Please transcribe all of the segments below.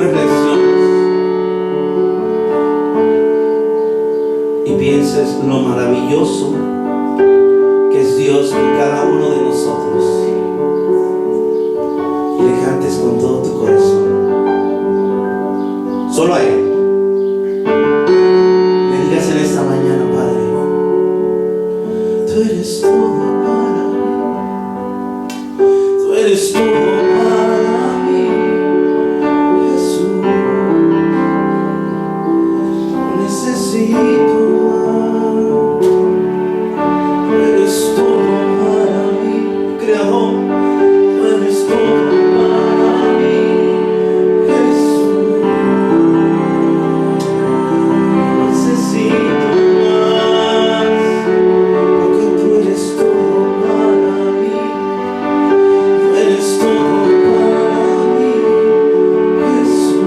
reflexiones y pienses lo maravilloso que es Dios con cada uno de nosotros, y le cantes con todo tu corazón, solo a Él. Le digas en esta mañana: Padre, tú eres todo para mí, tú eres todo para mí, Jesús. No necesito más, tú eres todo para mí, Creador. Tú eres todo para mí, Jesús. No necesito más, porque tú eres todo para mí. Tú eres todo para mí, Jesús.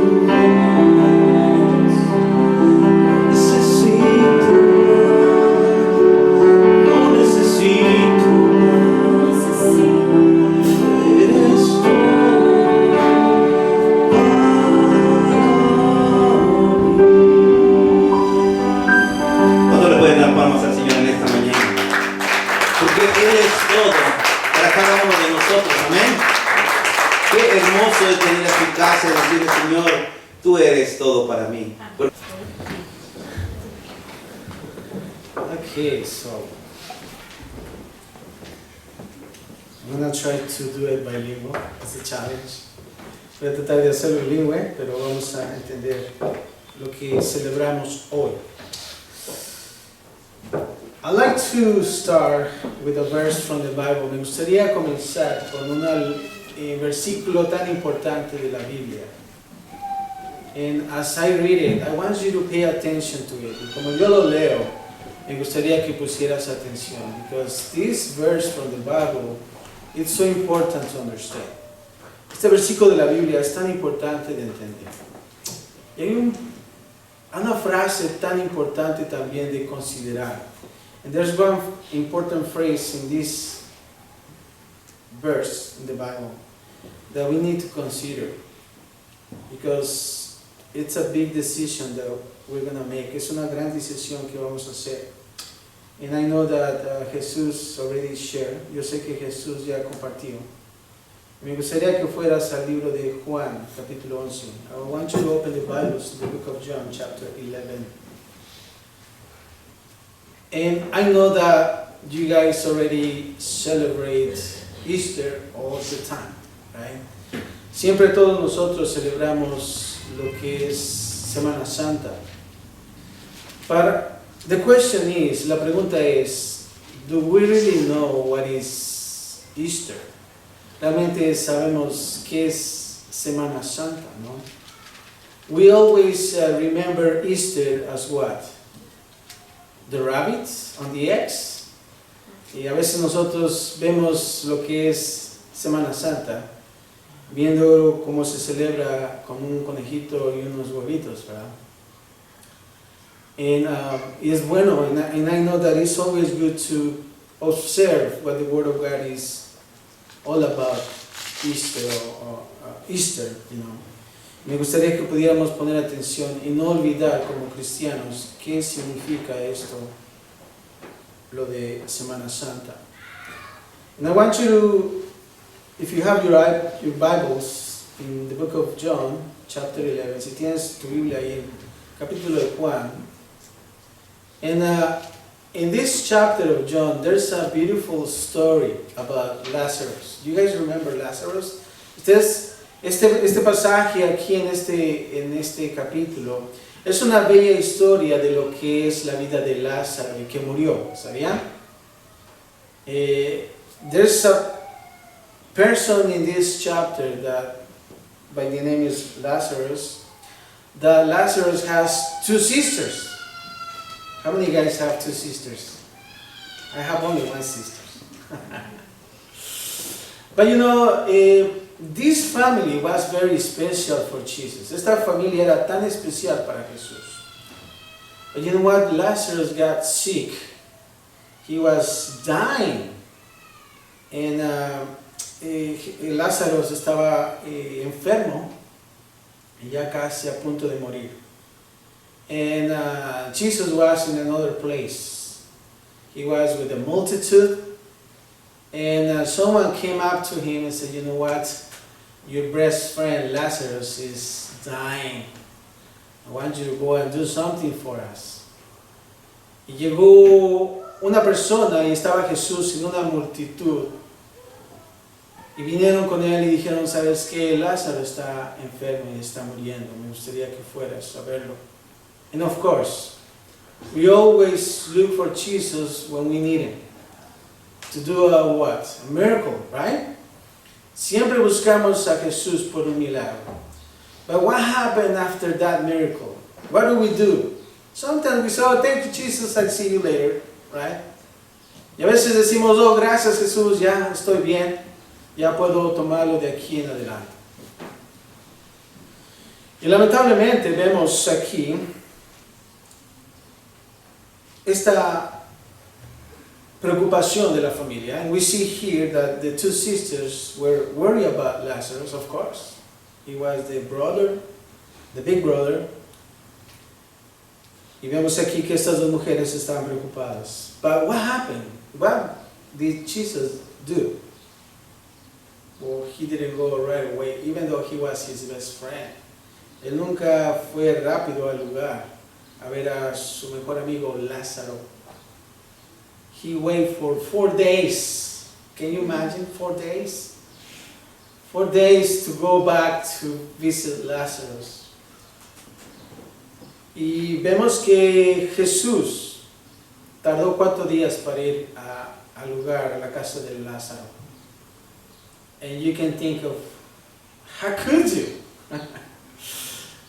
No necesito más, no necesito más. Eres todo para mí. ¿Cuánto le pueden dar palmas al Señor en esta mañana? Porque Él es todo para cada uno de nosotros, amén. Qué hermoso es venir a su casa y decirle: Señor, tú eres todo para mí. Okay, so I'm gonna try to do it bilingual. It's a challenge. Voy a tratar de hacerlo bilingüe, pero vamos a entender lo que celebramos hoy. I'd like to start with a verse from the Bible. Me gustaría comenzar con un versículo tan importante de la Biblia. And as I read it, I want you to pay attention to it. Y como yo lo leo, me gustaría que pusieras atención, because this verse from the Bible, it's so important to understand. Este versículo de la Biblia es tan importante de entender. Y hay una frase tan importante también de considerar. And there's one important phrase in this verse in the Bible that we need to consider, because it's a big decision that we're going to make. Es una gran decisión que vamos a hacer. And I know that Jesus already shared. Yo sé que Jesús ya compartió. Me gustaría que fueras al libro de Juan, capítulo 11. I want you to open the Bibles to the book of John, chapter 11. And I know that you guys already celebrate Easter all the time, right? Siempre todos nosotros celebramos lo que es Semana Santa. But the question is, la pregunta es, do we really know what is Easter? Realmente sabemos qué es Semana Santa, ¿no? We always remember Easter as what? The rabbits on the eggs. Y a veces nosotros vemos lo que es Semana Santa, viendo cómo se celebra con un conejito y unos huevitos, ¿verdad? And es bueno, and I know that it's always good to observe what the Word of God is all about Easter, or Easter, you know. Me gustaría que pudiéramos poner atención y no olvidar como cristianos qué significa esto, lo de Semana Santa. And I want you to, if you have your Bibles in the book of John, chapter 11, si tienes tu Biblia ahí en capítulo de Juan, and in this chapter of John, there's a beautiful story about Lazarus. Do you guys remember Lazarus? Este pasaje aquí en este capítulo es una bella historia de lo que es la vida de Lázaro y que murió, ¿sabían? There's a person in this chapter that by the name is Lazarus. That Lazarus has two sisters. How many guys have two sisters? I have only one sister. But you know, this family was very special for Jesus. Esta familia era tan especial para Jesús. But you know what? Lazarus got sick. He was dying. And Lazarus estaba enfermo. y ya casi a punto de morir. And Jesus was in another place. He was with a multitude, and someone came up to him and said, you know what, your best friend Lazarus is dying. I want you to go and do something for us. Y llegó una persona y estaba Jesús en una multitud. Y vinieron con él y dijeron, ¿sabes qué? Lázaro está enfermo y está muriendo. Me gustaría que fueras a verlo. And of course, we always look for Jesus when we need him. To do a what? A miracle, right? Siempre buscamos a Jesús por un milagro. But what happened after that miracle? What do? Sometimes we say, oh, thank you, Jesus, I'll see you later, right? Y a veces decimos, oh, gracias, Jesús, ya estoy bien, ya puedo tomarlo de aquí en adelante. Y lamentablemente vemos aquí esta preocupación de la familia. And we see here that the two sisters were worried about Lazarus, of course. He was the brother, the big brother. Y vemos aquí que estas dos mujeres estaban preocupadas. But what happened? What did Jesus do? Well, he didn't go right away, even though he was his best friend. Él nunca fue rápido al lugar a ver a su mejor amigo Lázaro. He waited for 4 days. Can you imagine 4 days? 4 days to go back to visit Lazarus. Y vemos que Jesús tardó 4 días para ir al lugar, a la casa de Lázaro. And you can think of, how could you?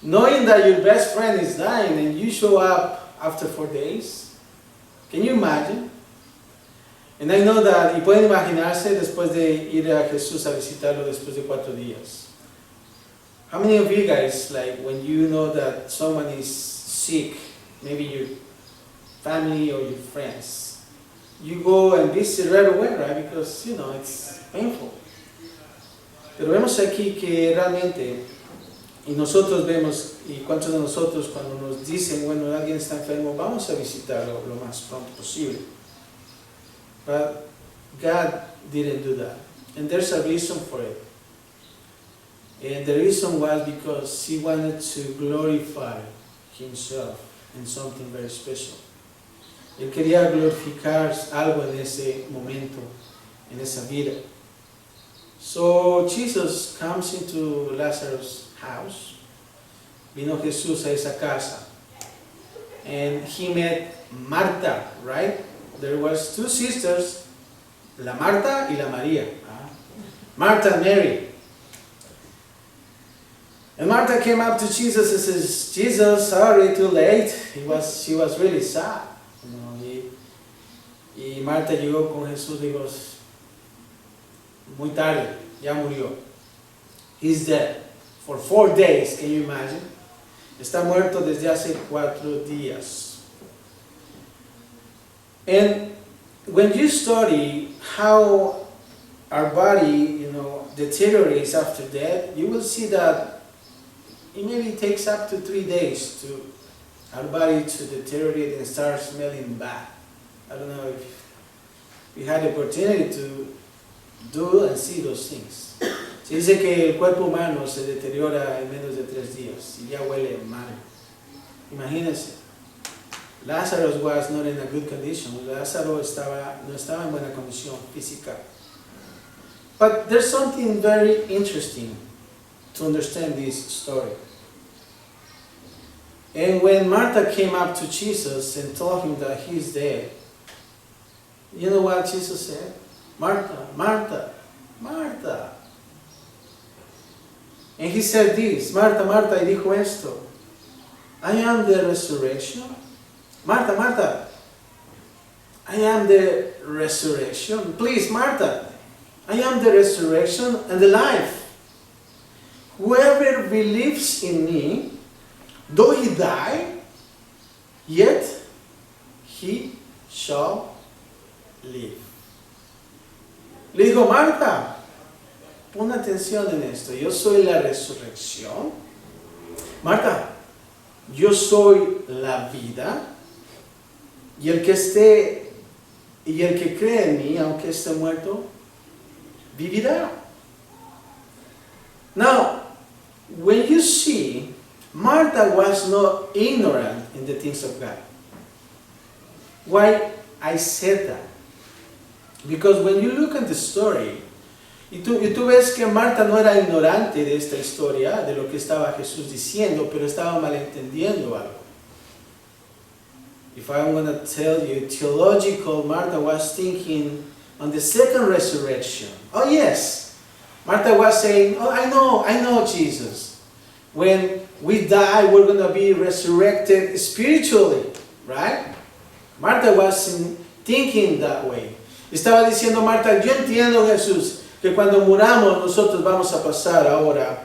Knowing that your best friend is dying and you show up after 4 days? Can you imagine? And I know that, y pueden imaginarse después de ir a Jesús a visitarlo después de 4 días. How many of you guys, like when you know that someone is sick, maybe your family or your friends, you go and visit right away, right? Because, you know, it's painful. Pero vemos aquí que realmente, y nosotros vemos, y cuántos de nosotros cuando nos dicen, bueno, alguien está enfermo, vamos a visitarlo lo más pronto posible. But God didn't do that. And there's a reason for it. And the reason was because he wanted to glorify himself in something very special. Él quería glorificar algo en ese momento, en esa vida. So Jesus comes into Lazarus' house. Vino Jesús a esa casa. And he met Marta, right? There was 2 sisters, la Marta y la María. Marta and Mary. And Marta came up to Jesus and says, Jesus, sorry, too late. She was really sad. You know, y Marta llegó con Jesús y dijo, muy tarde, ya murió. He's dead. For 4 days, can you imagine? Está muerto desde hace 4 días. And when you study how our body, you know, deteriorates after death, you will see that it maybe takes up to 3 days to our body to deteriorate and start smelling bad. I don't know if you had the opportunity to do and see those things. Se dice que el cuerpo humano se deteriora en menos de 3 días y ya huele mal. Imagínense. Lazarus was not in a good condition. Lázaro no estaba en buena condición física. But there's something very interesting to understand this story. And when Martha came up to Jesus and told him that he's dead, you know what Jesus said? Martha, Martha, Martha. And he said this, Marta, Marta, y dijo esto, I am the resurrection. Marta, Marta, I am the resurrection. Please, Marta, I am the resurrection and the life. Whoever believes in me, though he die, yet he shall live. Le dijo, Marta, pon atención en esto. Yo soy la resurrección Marta, yo soy la vida, y el que cree en mí, aunque esté muerto, vivirá. Now, when you see, Martha was not ignorant in the things of God. Why I said that? Because when you look at the story, y tú ves que Marta no era ignorante de esta historia, de lo que estaba Jesús diciendo, pero estaba malentendiendo algo. If I want to tell you, theological, Martha was thinking on the second resurrection. Oh yes, Martha was saying, oh I know Jesus. When we die, we're going to be resurrected spiritually, right? Martha was thinking that way. Estaba diciendo Marta, yo entiendo Jesús, que cuando muramos nosotros vamos a pasar ahora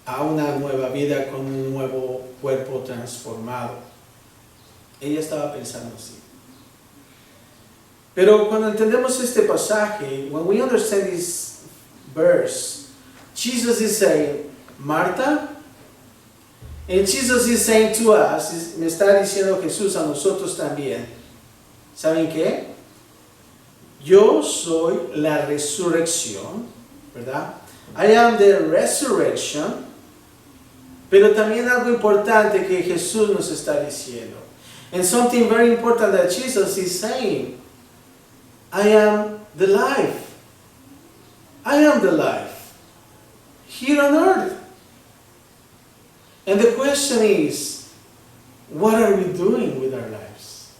a una nueva vida con un nuevo cuerpo transformado. Ella estaba pensando así. Pero cuando entendemos este pasaje, when we understand this verse, Jesus is saying, Marta, and Jesus is saying to us, me está diciendo Jesús a nosotros también, ¿saben qué? Yo soy la resurrección, ¿verdad? I am the resurrection, pero también algo importante que Jesús nos está diciendo. And something very important that Jesus is saying, I am the life. I am the life here on earth. And the question is, what are we doing with our lives?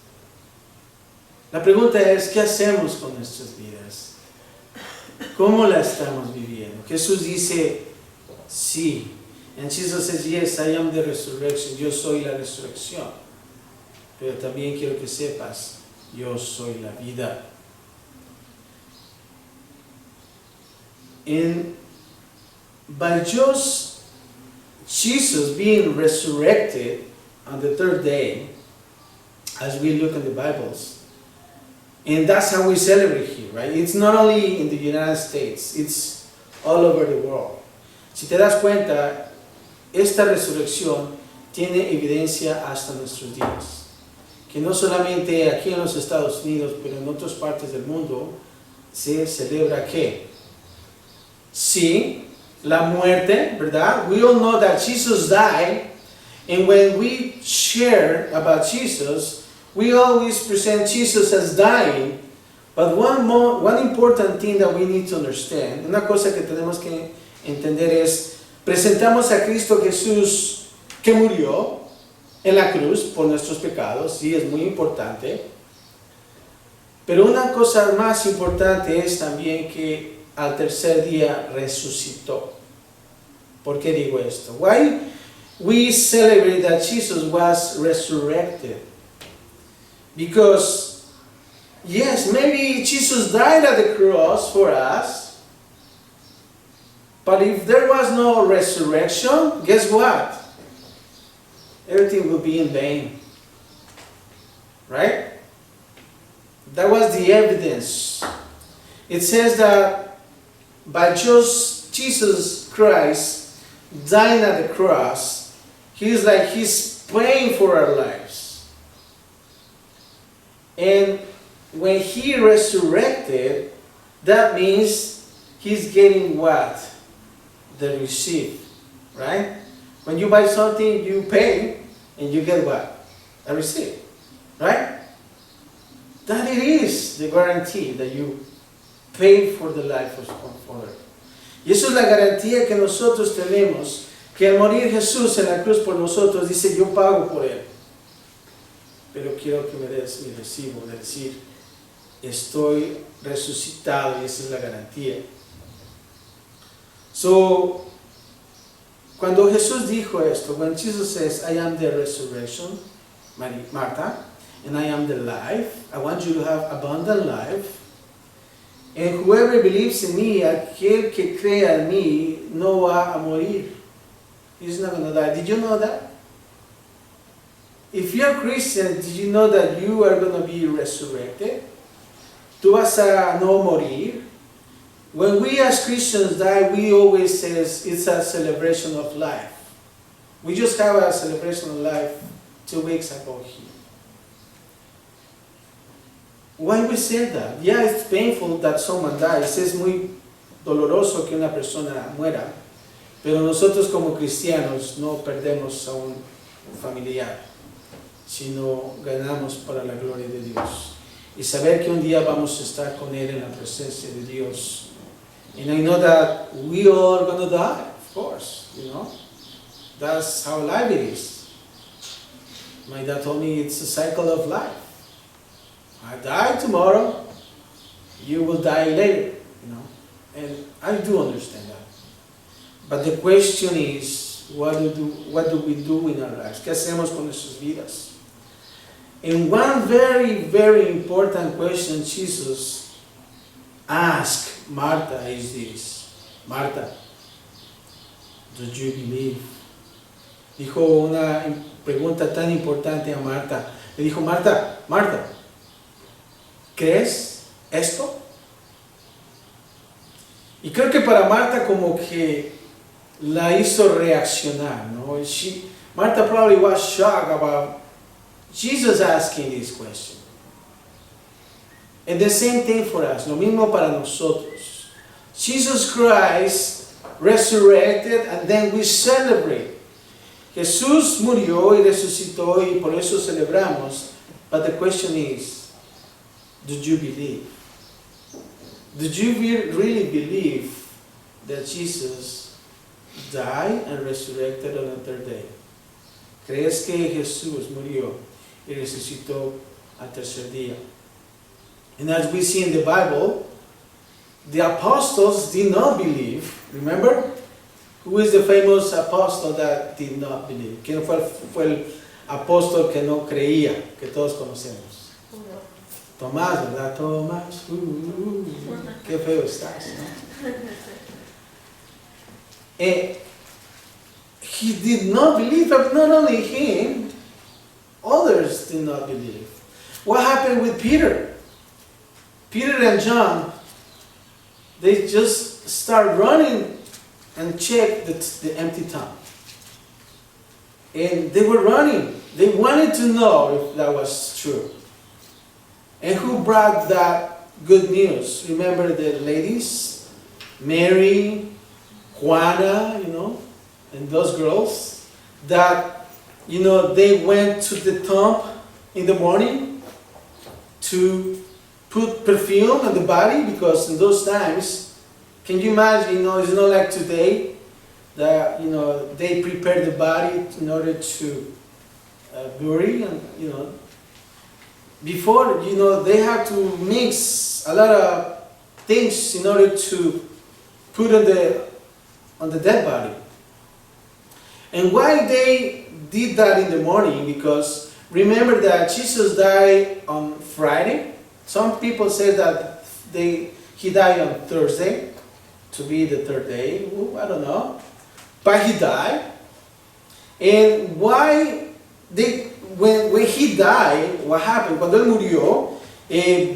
La pregunta es, ¿qué hacemos con nuestras vidas? ¿Cómo la estamos viviendo? Jesús dice, sí. And Jesus says, yes, I am the resurrection. Yo soy la resurrección. Pero también quiero que sepas, yo soy la vida. And by just Jesus being resurrected on the third day, as we look in the Bibles, and that's how we celebrate here, right? It's not only in the United States, it's all over the world. Si te das cuenta, esta resurrección tiene evidencia hasta nuestros días. Que no solamente aquí en los Estados Unidos, pero en otras partes del mundo, se celebra ¿qué? Sí, la muerte, ¿verdad? We all know that Jesus died, and when we share about Jesus, we always present Jesus as dying. But one important thing that we need to understand, una cosa que tenemos que entender es, presentamos a Cristo Jesús que murió en la cruz por nuestros pecados, sí, es muy importante. Pero una cosa más importante es también que al tercer día resucitó. ¿Por qué digo esto? Why we celebrate that Jesus was resurrected? Because, yes, maybe Jesus died at the cross for us, but if there was no resurrection, guess what? Everything will be in vain. Right? That was the evidence. It says that by just Jesus Christ dying at the cross, he's paying for our lives. And when he resurrected, that means he's getting what? The receipt. Right? When you buy something, you pay, and you get what? A receipt. Right? That it is the guarantee that you pay for the life of another. Y eso es la garantía que nosotros tenemos, que al morir Jesús en la cruz por nosotros, dice, yo pago por él. Pero quiero que me des mi recibo, de decir, estoy resucitado, y esa es la garantía. So, cuando Jesús dijo esto, when Jesus says, I am the resurrection, Marta, and I am the life, I want you to have abundant life, and whoever believes in me, aquel que crea en mí, no va a morir. He's not going to die. Did you know that? If you're a Christian, did you know that you are going to be resurrected? Tú vas a no morir. When we as Christians die, we always say it's a celebration of life. We just have a celebration of life 2 weeks ago here. Why we say that? Yeah, it's painful that someone dies. Es muy doloroso que una persona muera. Pero nosotros como cristianos no perdemos a un familiar, sino ganamos para la gloria de Dios. Y saber que un día vamos a estar con Él en la presencia de Dios. And I know that we all are going to die, of course, you know. That's how life is. My dad told me it's a cycle of life. I die tomorrow, you will die later, you know. And I do understand that. But the question is, what do we do in our lives? ¿Qué hacemos con nuestras vidas? And one very, very important question Jesus asked Martha is this. Martha, do you believe? Dijo una pregunta tan importante a Marta. Le dijo, Marta, ¿crees esto? Y creo que para Marta como que la hizo reaccionar, ¿no? Marta probably was shocked about Jesus asking this question. And the same thing for us, lo mismo para nosotros. Jesus Christ resurrected and then we celebrate. Jesús murió y resucitó y por eso celebramos. But the question is, did you believe? Did you really believe that Jesus died and resurrected on the third day? ¿Crees que Jesús murió y resucitó al tercer día? And as we see in the Bible, the apostles did not believe. Remember? Who is the famous apostle that did not believe? ¿Quién fue el apóstol que no creía, que todos conocemos? Tomás, ¿verdad? Tomás. Qué feo estás, ¿no? He did not believe, but not only him, others did not believe. What happened with Peter? Peter and John, they just start running and check the empty tomb. And they were running. They wanted to know if that was true. And who brought that good news? Remember the ladies? Mary, Juana, you know, and those girls that, you know, they went to the tomb in the morning to put perfume on the body, because in those times, can you imagine, you know, it's not like today that, you know, they prepare the body in order to bury, and, you know, before, you know, they have to mix a lot of things in order to put on the dead body. And why they did that in the morning? Because remember that Jesus died on Friday. Some people say that he died on Thursday, to be the third day. Ooh, I don't know. But he died. And why when he died, what happened? Cuando él murió,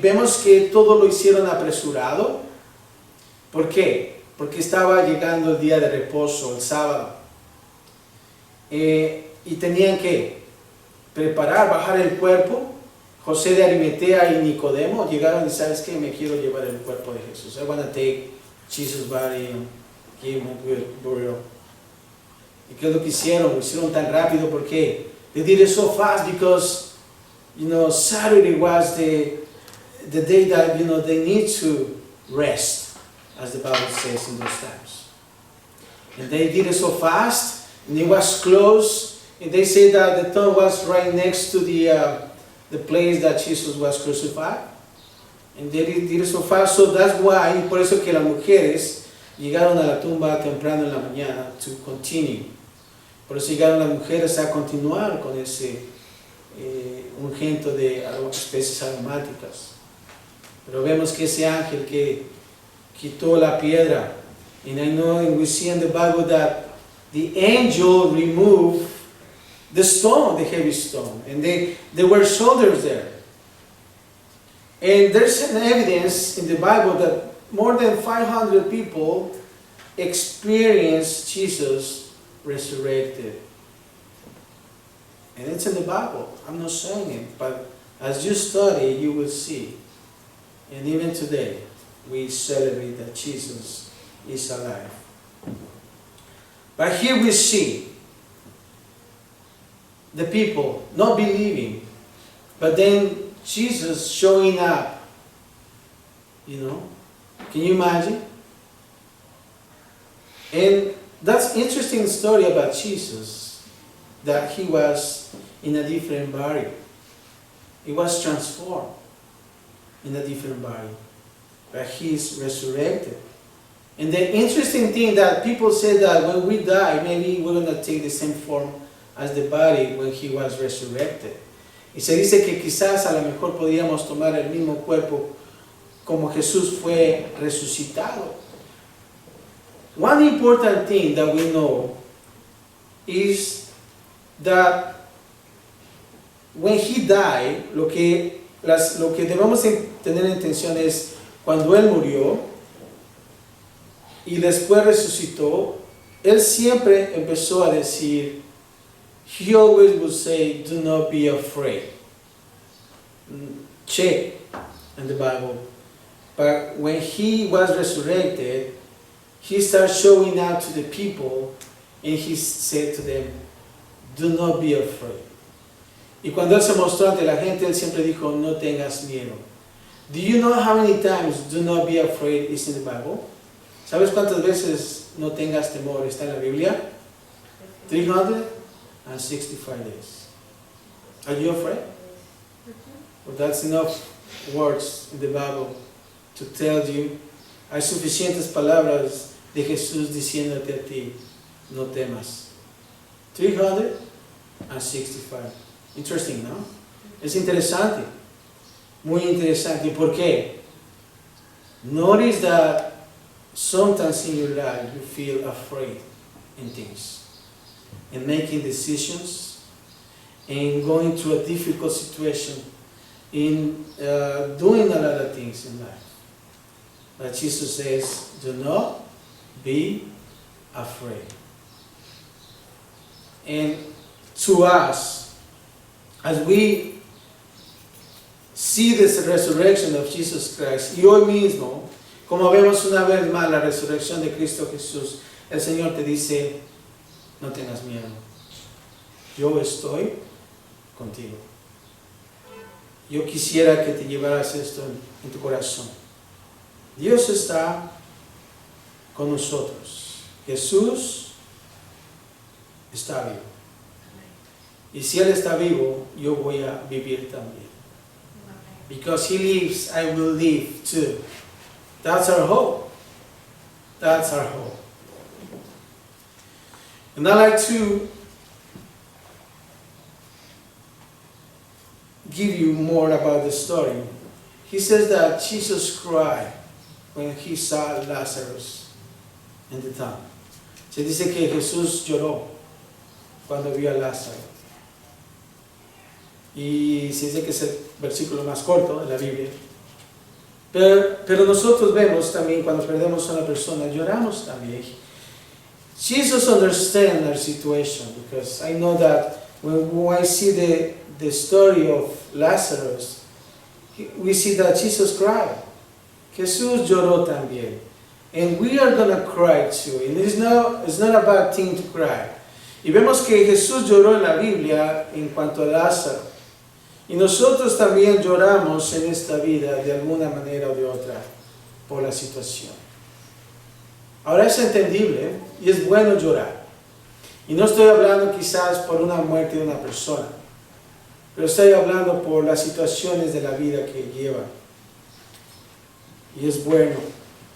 vemos que todo lo hicieron apresurado. ¿Por qué? Porque estaba llegando el día de reposo, el sábado. Y tenían que preparar, bajar el cuerpo. José de Arimatea y Nicodemo llegaron y, ¿sabes qué? Me quiero llevar el cuerpo de Jesús. I want to take Jesus' body and give him a good burial. ¿Y qué es lo que hicieron? Lo hicieron tan rápido porque they did it so fast because, you know, Saturday was the day that, you know, they need to rest, as the Bible says in those times. And they did it so fast, and it was close, and they say that the tomb was right next to the place that Jesus was crucified. And they did it so fast, so that's why, por eso que las mujeres llegaron a la tumba temprano en la mañana to continue. Por eso llegaron las mujeres a continuar con ese ungüento de especies aromáticas. Pero vemos que ese ángel que quitó la piedra, and I know, and we see in the Bible that the angel removed the stone, the heavy stone, and there were soldiers there. And there's an evidence in the Bible that more than 500 people experienced Jesus resurrected And it's in the Bible. I'm not saying it, but as you study, you will see. And even today, we celebrate that Jesus is alive. But here we see the people not believing, but then Jesus showing up. You know? Can you imagine? And that's interesting story about Jesus, that he was in a different body. He was transformed in a different body. But he is resurrected. And the interesting thing that people say that when we die, maybe we're going to take the same form as the body when he was resurrected. Y se dice que quizás a lo mejor podríamos tomar el mismo cuerpo como Jesús fue resucitado. One important thing that we know is that when he died, lo que debemos tener en atención es cuando él murió y después resucitó, él siempre empezó a decir, he always would say, do not be afraid. Check in the Bible. But when he was resurrected, he started showing out to the people and he said to them, do not be afraid. Y cuando él se mostró ante la gente, él siempre dijo, no tengas miedo. Do you know how many times do not be afraid is in the Bible? ¿Sabes cuántas veces no tengas temor está en la Biblia? 365 days. Are you afraid? Well, that's enough words in the Bible to tell you. Hay suficientes palabras de Jesús diciéndote a ti, no temas. 365. Interesting, ¿no? Es interesante. Muy interesante. ¿Por qué? Notice that sometimes in your life you feel afraid in things. And making decisions. And going through a difficult situation. In doing a lot of things in life. But Jesus says, do not be afraid. And to us, as we see this resurrection of Jesus Christ, y hoy mismo, como vemos una vez más la resurrección de Cristo Jesús, el Señor te dice, no tengas miedo, yo estoy contigo. Yo quisiera que te llevaras esto en tu corazón. Dios está con nosotros. Jesús está vivo. Y si Él está vivo, yo voy a vivir también. Because He lives, I will live too. That's our hope. That's our hope. And I'd like to give you more about the story. He says that Jesus cried when he saw Lazarus in the tomb. Se dice que Jesús lloró cuando vio a Lázaro. Y se dice que es el versículo más corto de la Biblia. Pero nosotros vemos también cuando perdemos a una persona, lloramos también. Jesus understands our situation, because I know that when I see the story of Lazarus, we see that Jesus cried. Jesús lloró también. And we are going to cry too. And it's not a bad thing to cry. Y vemos que Jesús lloró en la Biblia en cuanto a Lázaro. Y nosotros también lloramos en esta vida de alguna manera o de otra por la situación. Ahora es entendible y es bueno llorar. Y no estoy hablando quizás por una muerte de una persona, pero estoy hablando por las situaciones de la vida que lleva. Y es bueno.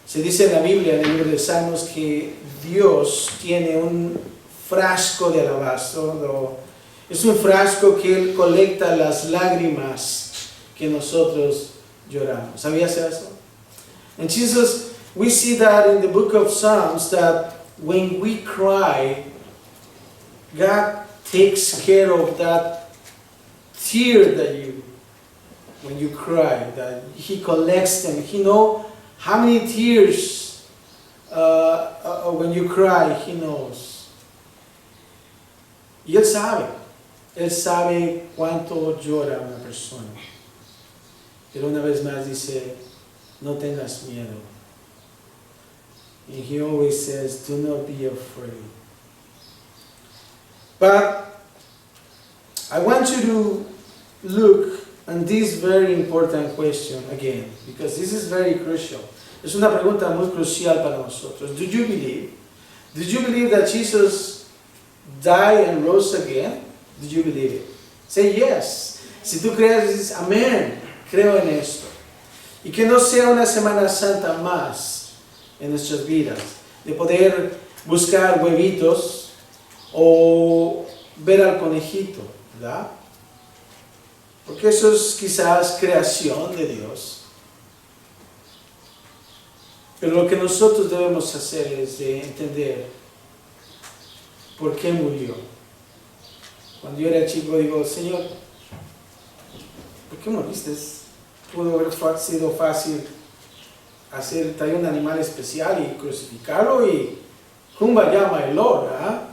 Se dice en la Biblia, en el libro de Salmos, que Dios tiene un frasco de alabastro. Es un frasco que Él colecta las lágrimas que nosotros lloramos. ¿Sabías eso? And Jesus, we see that in the book of Psalms, that when we cry, God takes care of that tear that when you cry, that He collects them. He knows how many tears when you cry, He knows. Y Él sabe. Él sabe cuánto llora una persona. Pero una vez más dice, no tengas miedo. And he always says, do not be afraid. But I want you to look at this very important question again, because this is very crucial. Es una pregunta muy crucial para nosotros. Do you believe? Did you believe that Jesus died and rose again? Did you believe it? Say yes. Si tú crees, dices, amén, creo en esto. Y que no sea una Semana Santa más en nuestras vidas, de poder buscar huevitos o ver al conejito, ¿verdad? Porque eso es quizás creación de Dios. Pero lo que nosotros debemos hacer es de entender por qué murió. Cuando yo era chico digo, Señor, ¿por qué moriste? Pudo haber sido fácil traer un animal especial y crucificarlo y Kumba llama el Lord, ¿verdad?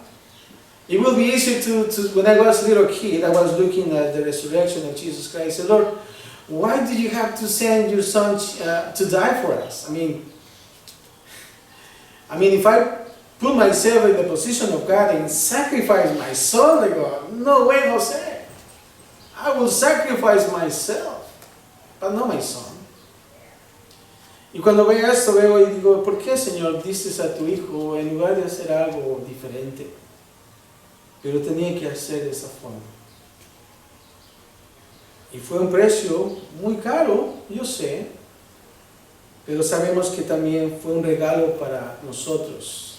It would be easy when I was a little kid, I was looking at the resurrection of Jesus Christ. I said, Lord, why did you have to send your son to die for us? I mean, if I put myself in the position of God and sacrifice my son, I go, no way, Jose. I will sacrifice myself, but not my son. Y cuando veo esto, veo y digo, ¿por qué, Señor, dices a tu hijo en lugar de hacer algo diferente? Pero tenía que hacer de esa forma. Y fue un precio muy caro, yo sé, pero sabemos que también fue un regalo para nosotros.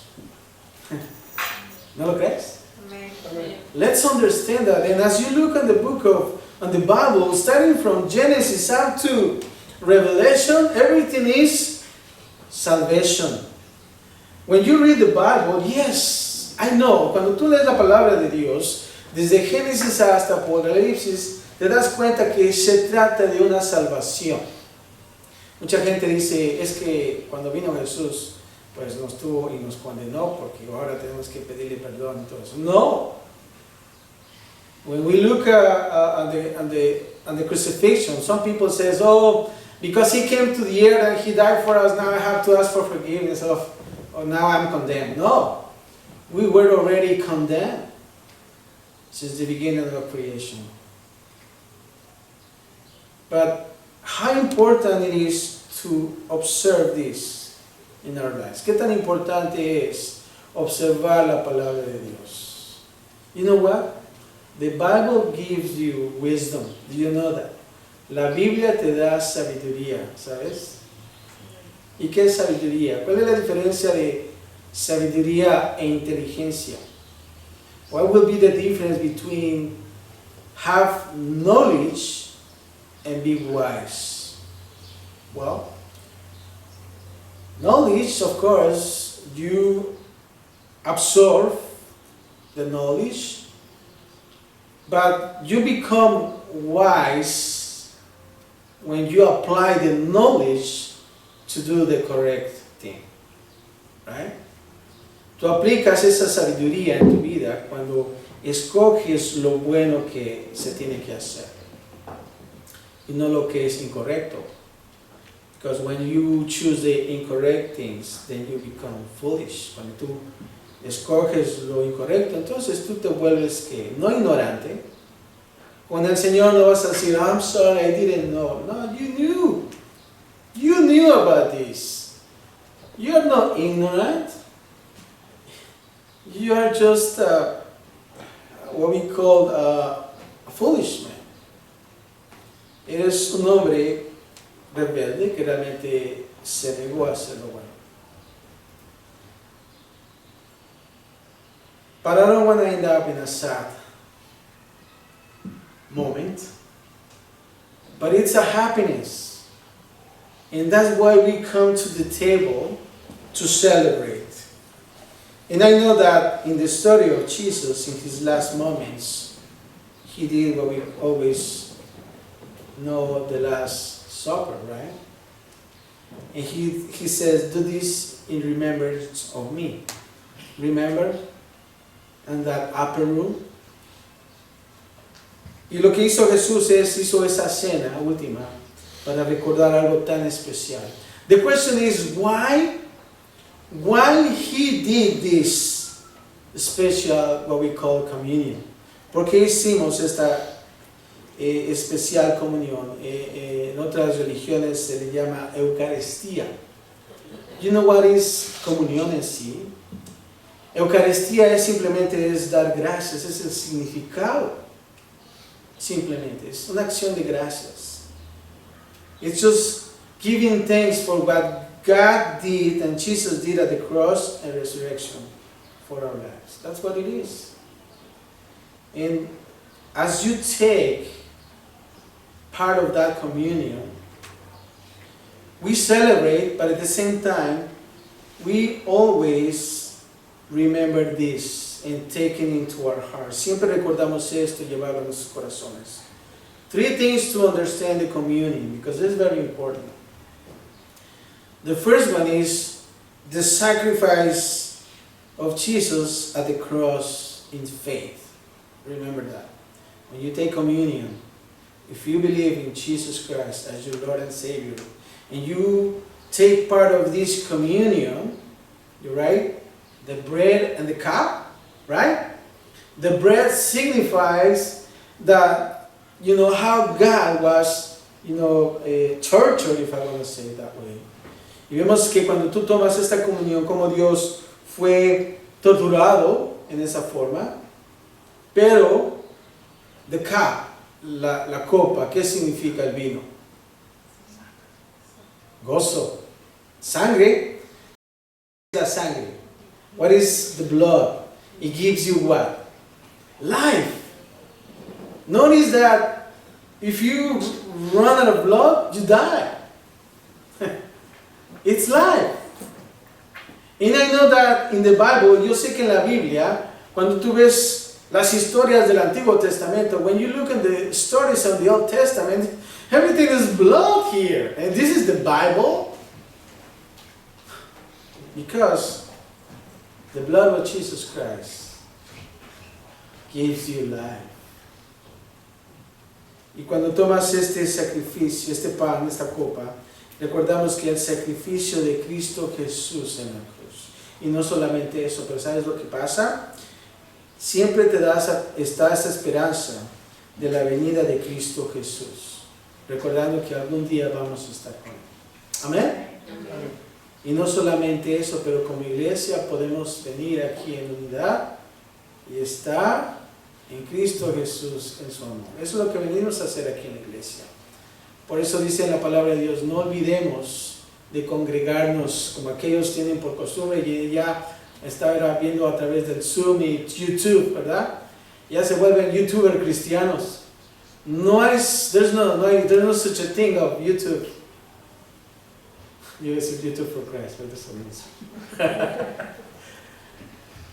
¿No lo crees? Amen. Let's understand that. And as you look at the Bible, starting from Genesis up to Revelation, everything is salvation. When you read the Bible, yes, I know, cuando tú lees la palabra de Dios, desde Génesis hasta Apocalipsis, te das cuenta que se trata de una salvación. Mucha gente dice, es que cuando vino Jesús, pues nos tuvo y nos condenó, porque ahora tenemos que pedirle perdón y todo eso. No. When we look at the crucifixion, some people say, oh, because he came to the earth and he died for us, now I have to ask for forgiveness of, or now I'm condemned. No. We were already condemned since the beginning of creation. But how important it is to observe this in our lives. ¿Qué tan importante es observar la palabra de Dios? You know what? The Bible gives you wisdom. Do you know that? La Biblia te da sabiduría, ¿sabes? ¿Y qué es sabiduría? ¿Cuál es la diferencia de sabiduría e inteligencia? What will be the difference between have knowledge and be wise? Well, knowledge, of course, you absorb the knowledge, but you become wise when you apply the knowledge to do the correct thing, right? Tú aplicas esa sabiduría en tu vida cuando escoges lo bueno que se tiene que hacer y no lo que es incorrecto. Because when you choose the incorrect things, then you become foolish. Cuando tú escoges lo incorrecto, entonces tú te vuelves que no ignorante. Con el Señor no vas a decir, I'm sorry, I didn't know. No, you knew. You knew about this. You're not ignorant. You are just what we call a foolish man. Eres un hombre rebelde que realmente se negó a hacer lo bueno. But I don't want to end up in a sad moment. But it's a happiness. And that's why we come to the table to celebrate. And I know that in the story of Jesus, in his last moments, he did what we always know, the Last Supper, right? And he says, do this in remembrance of me. Remember? And that upper room, Y lo que hizo Jesús es, hizo esa cena última para recordar algo tan especial. The question is, why he did this special, what we call communion? ¿Por qué hicimos esta especial comunión? En otras religiones se le llama Eucaristía. You know what is comunión en sí? Eucaristía es simplemente dar gracias, es el significado. Simplemente, es una acción de gracias. It's just giving thanks for what God did and Jesus did at the cross and resurrection for our lives. That's what it is. And as you take part of that communion, we celebrate, but at the same time, we always remember this and take it into our hearts. Siempre recordamos esto y llevarlo en nuestros corazones. 3 things to understand the communion, because it's very important. The first one is the sacrifice of Jesus at the cross in faith. Remember that. When you take communion, if you believe in Jesus Christ as your Lord and Savior, and you take part of this communion, right? The bread and the cup, right? The bread signifies that, how God was, tortured, if I want to say it that way. Y vemos que cuando tú tomas esta comunión, como Dios fue torturado en esa forma, pero the cup, la copa, ¿qué significa el vino? Gozo. Sangre, la sangre. What is the blood? It gives you what? Life. Notice that if you run out of blood, you die. It's life. And I know that in the Bible, yo sé que en la Biblia, cuando tú ves las historias del Antiguo Testamento, when you look at the stories of the Old Testament, everything is blood here. And this is the Bible. Because the blood of Jesus Christ gives you life. Y cuando tomas este sacrificio, este pan, esta copa, recordamos que el sacrificio de Cristo Jesús en la cruz. Y no solamente eso, pero ¿sabes lo que pasa? Siempre está esa esperanza de la venida de Cristo Jesús. Recordando que algún día vamos a estar con Él. ¿Amén? Amén. Y no solamente eso, pero como iglesia podemos venir aquí en unidad y estar en Cristo Jesús en su amor. Eso es lo que venimos a hacer aquí en la iglesia. Por eso dice en la palabra de Dios, no olvidemos de congregarnos como aquellos tienen por costumbre y ya está viendo a través del Zoom y YouTube, ¿verdad? Ya se vuelven YouTuber cristianos. There's no such a thing of YouTube. Yo voy a decir YouTube for Christ, pero eso mismo.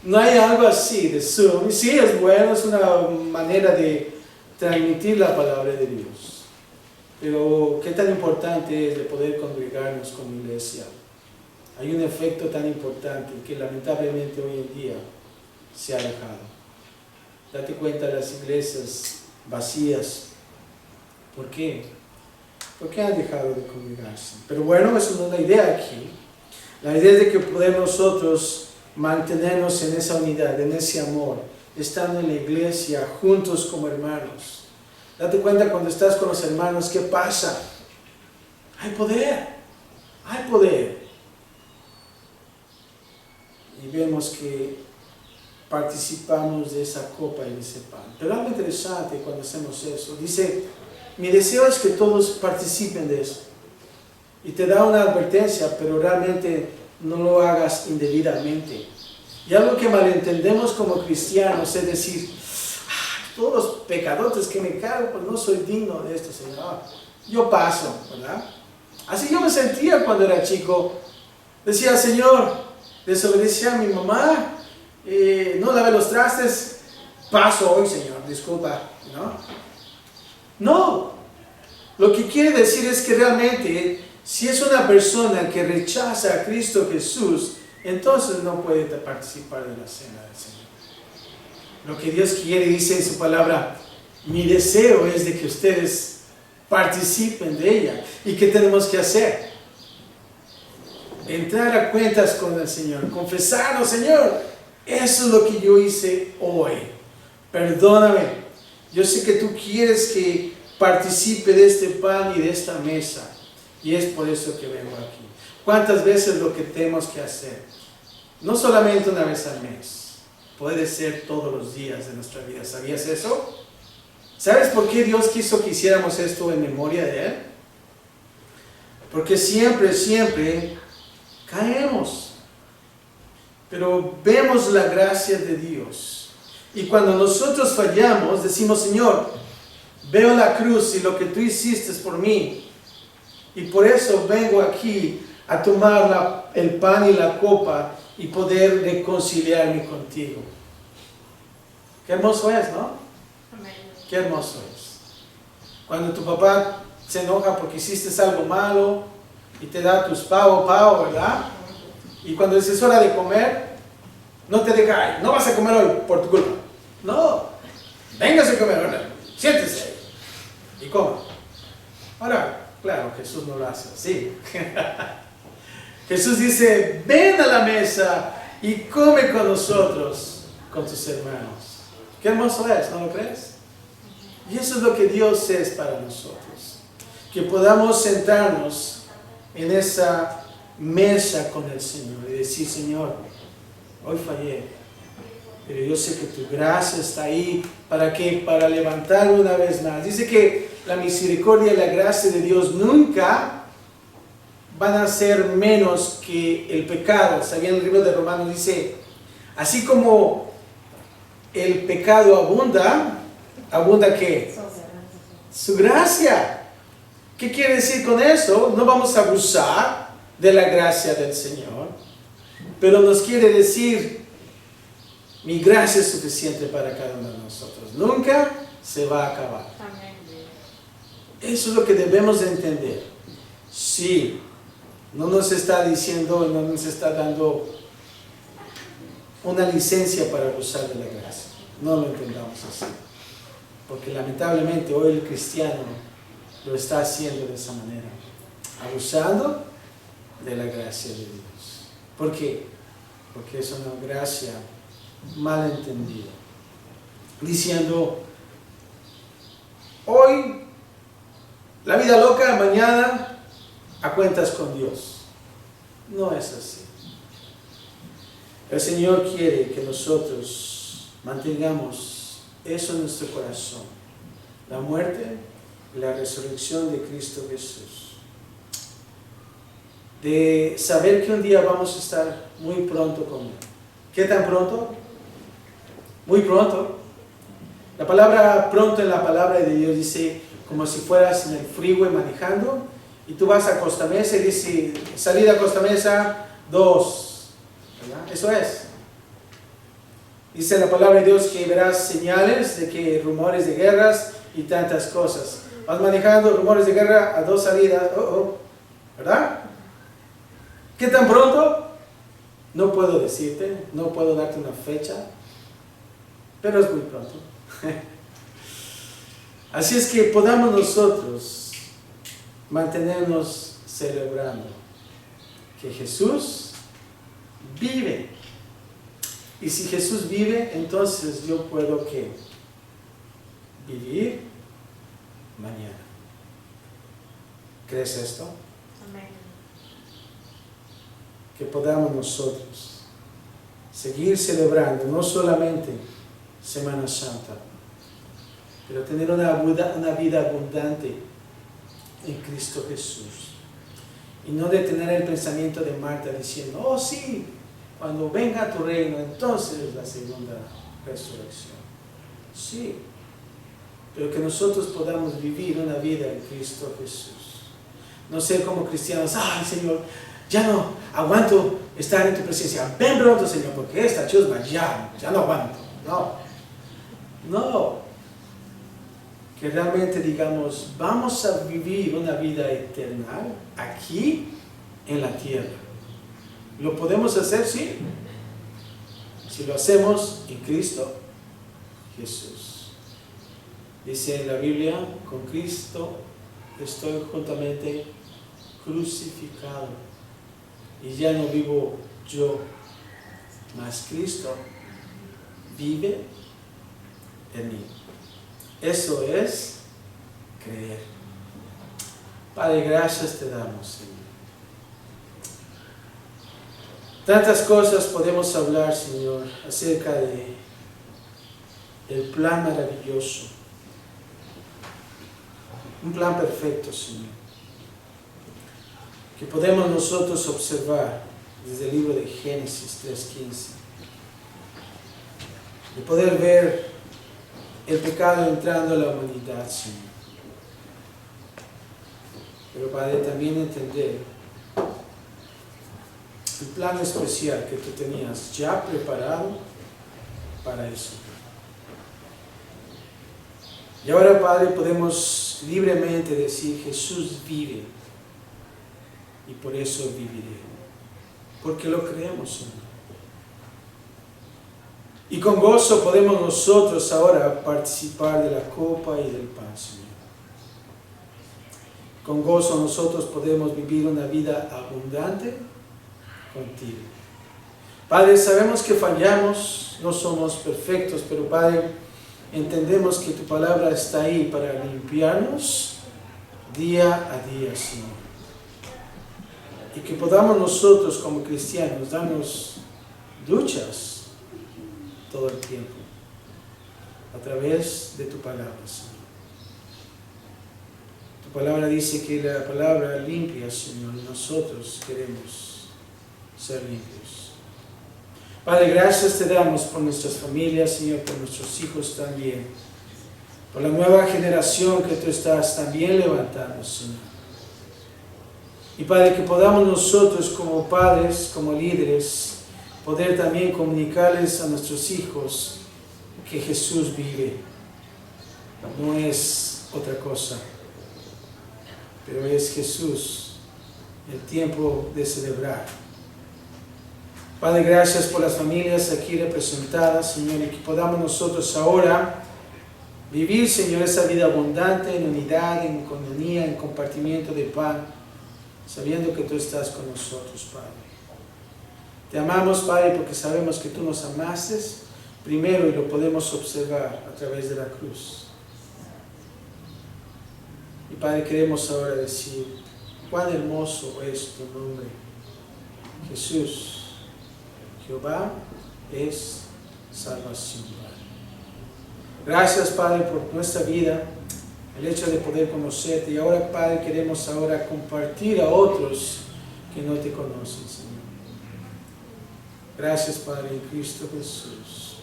No hay algo así de Zoom. Sí, es bueno, es una manera de transmitir la palabra de Dios. Pero qué tan importante es de poder congregarnos como iglesia. Hay un efecto tan importante que lamentablemente hoy en día se ha dejado. Date cuenta de las iglesias vacías. ¿Por qué? ¿Por qué han dejado de congregarse? Pero bueno, eso no es la idea aquí. La idea es de que podemos nosotros mantenernos en esa unidad, en ese amor, estando en la iglesia, juntos como hermanos. Date cuenta cuando estás con los hermanos, ¿qué pasa? Hay poder, hay poder. Y vemos que participamos de esa copa y de ese pan. Pero algo interesante cuando hacemos eso, dice, mi deseo es que todos participen de eso. Y te da una advertencia, pero realmente no lo hagas indebidamente. Y algo que malentendemos como cristianos es decir, todos los pecadores que me cargo, pues no soy digno de esto, Señor. Yo paso, ¿verdad? Así yo me sentía cuando era chico. Decía, Señor, desobedecí a mi mamá, no lavé los trastes, paso hoy, Señor, disculpa, ¿no? No, lo que quiere decir es que realmente, si es una persona que rechaza a Cristo Jesús, entonces no puede participar de la cena del Señor. Lo que Dios quiere, dice en su palabra, Mi deseo es de que ustedes participen de ella. ¿Y qué tenemos que hacer? Entrar a cuentas con el Señor, confesarnos, Señor, eso es lo que yo hice hoy. Perdóname. Yo sé que tú quieres que participe de este pan y de esta mesa. Y es por eso que vengo aquí. ¿Cuántas veces lo que tenemos que hacer? No solamente una vez al mes. Puede ser todos los días de nuestra vida. ¿Sabías eso? ¿Sabes por qué Dios quiso que hiciéramos esto en memoria de Él? Porque siempre caemos. Pero vemos la gracia de Dios. Y cuando nosotros fallamos, decimos, Señor, veo la cruz y lo que tú hiciste por mí. Y por eso vengo aquí a tomar el pan y la copa y poder reconciliarme contigo. Qué hermoso es, ¿no? Amén. Qué hermoso es. Cuando tu papá se enoja porque hiciste algo malo y te da tus pavo, ¿verdad? Y cuando es hora de comer, no te deja, "Ay, no vas a comer hoy por tu culpa". No, véngase a comer, ¿verdad? Siéntese y coma. Ahora, claro, Jesús no lo hace así. Jesús dice, ven a la mesa y come con nosotros, con tus hermanos. Qué hermoso es, ¿no lo crees? Y eso es lo que Dios es para nosotros. Que podamos sentarnos en esa mesa con el Señor y decir, Señor, hoy fallé, pero yo sé que tu gracia está ahí. ¿Para qué? Para levantar una vez más. Dice que la misericordia y la gracia de Dios nunca van a ser menos que el pecado. ¿Sabían? El libro de Romanos dice, así como el pecado abunda, ¿abunda qué? Su gracia. ¿Qué quiere decir con eso? No vamos a abusar de la gracia del Señor, pero nos quiere decir, mi gracia es suficiente para cada uno de nosotros. Nunca se va a acabar. Amén. Eso es lo que debemos de entender. Sí, no nos está diciendo, no nos está dando una licencia para abusar de la gracia. No lo entendamos así. Porque lamentablemente hoy el cristiano lo está haciendo de esa manera. Abusando de la gracia de Dios. ¿Por qué? Porque es una gracia mal entendida. Diciendo, hoy la vida loca, mañana a cuentas con Dios. No es así. El Señor quiere que nosotros mantengamos eso en nuestro corazón. La muerte y la resurrección de Cristo Jesús. De saber que un día vamos a estar muy pronto con Él. ¿Qué tan pronto? Muy pronto. La palabra pronto en la palabra de Dios dice como si fueras en el freeway manejando y tú vas a Costa Mesa y dice salida a Costa Mesa 2. ¿Verdad? Eso es. Dice la palabra de Dios que verás señales de que rumores de guerras y tantas cosas. Vas manejando rumores de guerra a 2 salidas. ¿Verdad? ¿Qué tan pronto? No puedo decirte, no puedo darte una fecha, pero es muy pronto. Así es que podamos nosotros mantenernos celebrando que Jesús vive. Y si Jesús vive, entonces yo puedo ¿qué? Vivir mañana. ¿Crees esto? Amén. Que podamos nosotros seguir celebrando no solamente Semana Santa, pero tener una vida abundante en Cristo Jesús. Y no de tener el pensamiento de Marta diciendo, oh sí, cuando venga tu reino, entonces la segunda resurrección. Sí, pero que nosotros podamos vivir una vida en Cristo Jesús. No ser como cristianos, ay Señor, ya no aguanto estar en tu presencia. Ven pronto, Señor, porque esta chusma ya no aguanto. No. Que realmente digamos, vamos a vivir una vida eterna aquí en la tierra. ¿Lo podemos hacer? Sí. Si lo hacemos en Cristo Jesús. Dice en la Biblia, con Cristo estoy juntamente crucificado. Y ya no vivo yo, mas Cristo vive en mí. Eso es creer. Padre, gracias te damos, Señor. Tantas cosas podemos hablar, Señor, acerca del plan maravilloso. Un plan perfecto, Señor, que podemos nosotros observar desde el libro de Génesis 3:15. De poder ver el pecado entrando a la humanidad, Señor. Pero Padre, también entender el plan especial que tú tenías ya preparado para eso. Y ahora, Padre, podemos libremente decir, Jesús vive y por eso viviré. Porque lo creemos, Señor. Y con gozo podemos nosotros ahora participar de la copa y del pan, Señor. Con gozo nosotros podemos vivir una vida abundante contigo. Padre, sabemos que fallamos, no somos perfectos, pero Padre, entendemos que tu palabra está ahí para limpiarnos día a día, Señor. Y que podamos nosotros como cristianos darnos duchas todo el tiempo a través de tu palabra, Señor. Tu palabra dice que la palabra limpia, Señor, y nosotros queremos ser limpios. Padre, gracias te damos por nuestras familias, Señor, por nuestros hijos también, por la nueva generación que tú estás también levantando, Señor. Y Padre, que podamos nosotros como padres, como líderes, poder también comunicarles a nuestros hijos que Jesús vive. No es otra cosa, pero es Jesús, el tiempo de celebrar. Padre, gracias por las familias aquí representadas, Señor, y que podamos nosotros ahora vivir, Señor, esa vida abundante en unidad, en comunión, en compartimiento de pan, sabiendo que tú estás con nosotros, Padre. Te amamos, Padre, porque sabemos que tú nos amaste primero y lo podemos observar a través de la cruz. Y Padre, queremos ahora decir, cuán hermoso es tu nombre, Jesús. Jehová es salvación, Padre. Gracias, Padre, por nuestra vida, el hecho de poder conocerte. Y ahora, Padre, queremos ahora compartir a otros que no te conocen, Señor. Gracias, Padre, en Cristo Jesús.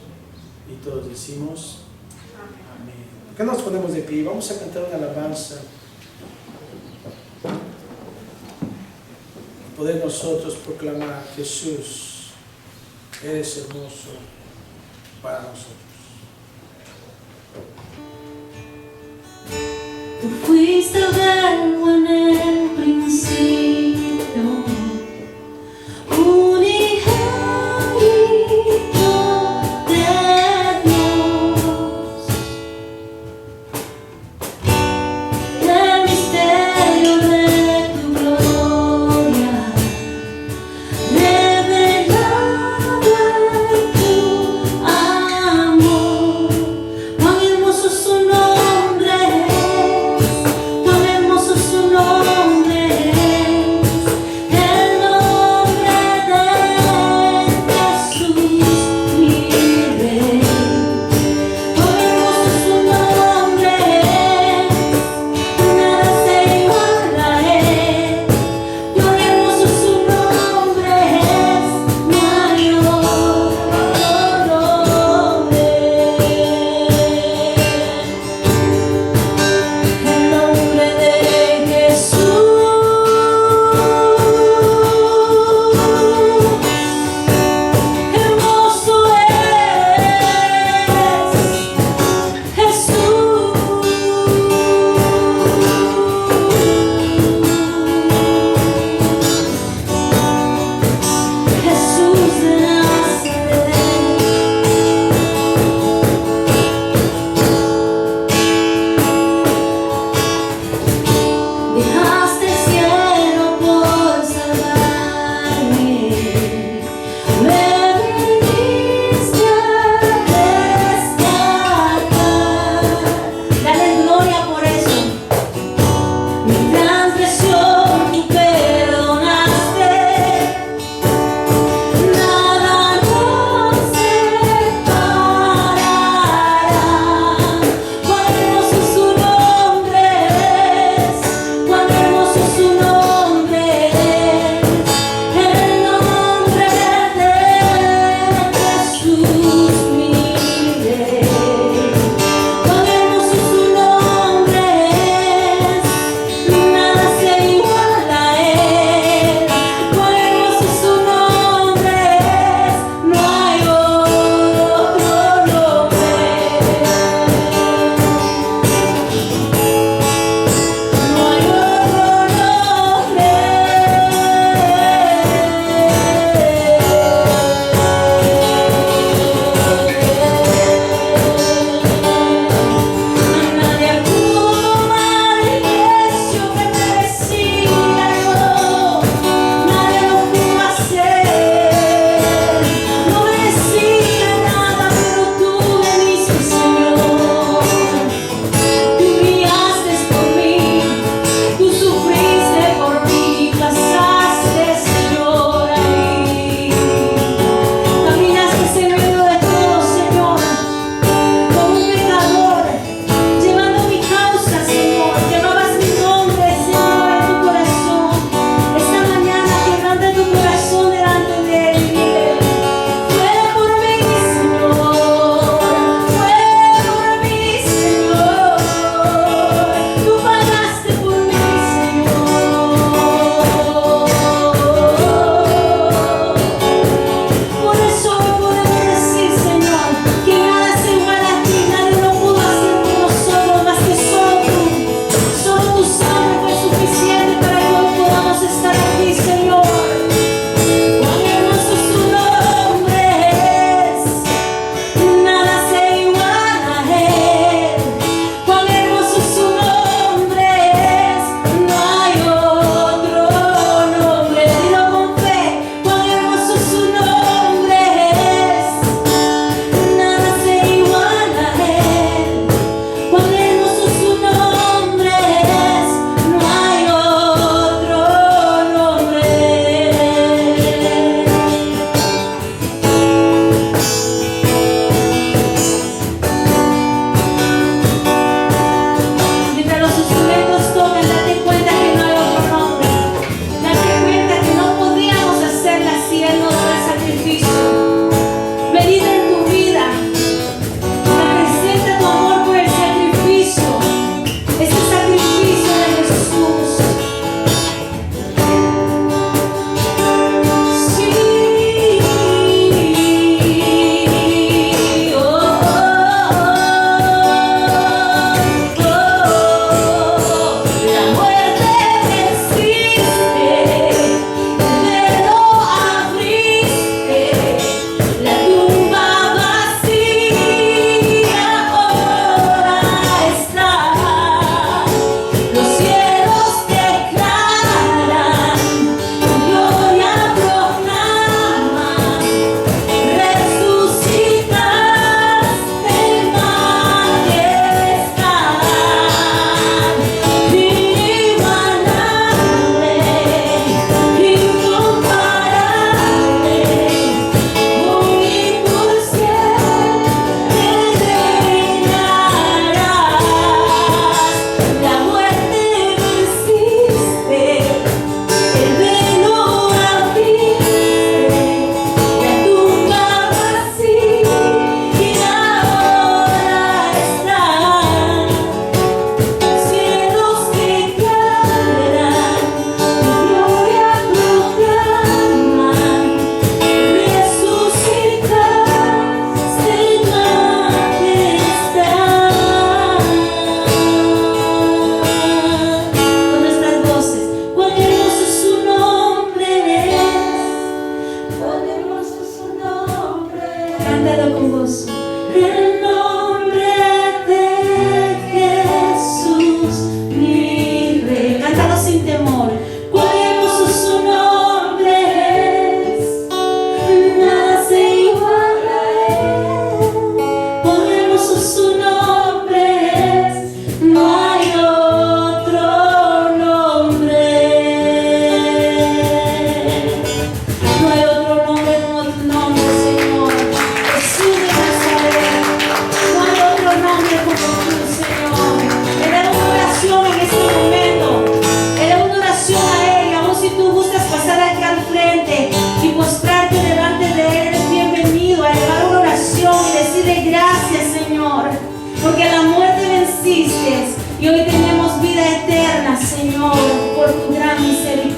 Y todos decimos amén. ¿Por qué nos ponemos de pie? Vamos a cantar una alabanza. Y poder nosotros proclamar, Jesús, eres hermoso para nosotros. Tú fuiste el verbo en el principio, unigénito de Dios, el misterio de tu gloria, revelado en tu amor. Cuán hermoso su nombre es, cuán hermoso su nombre.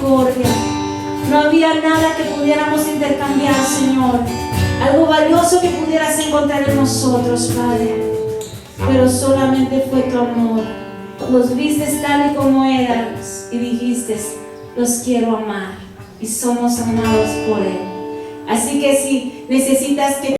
misericordia. No había nada que pudiéramos intercambiar, Señor. Algo valioso que pudieras encontrar en nosotros, Padre. Pero solamente fue tu amor. Los viste tal y como eras y dijiste, los quiero amar. Y somos amados por Él. Así que si necesitas que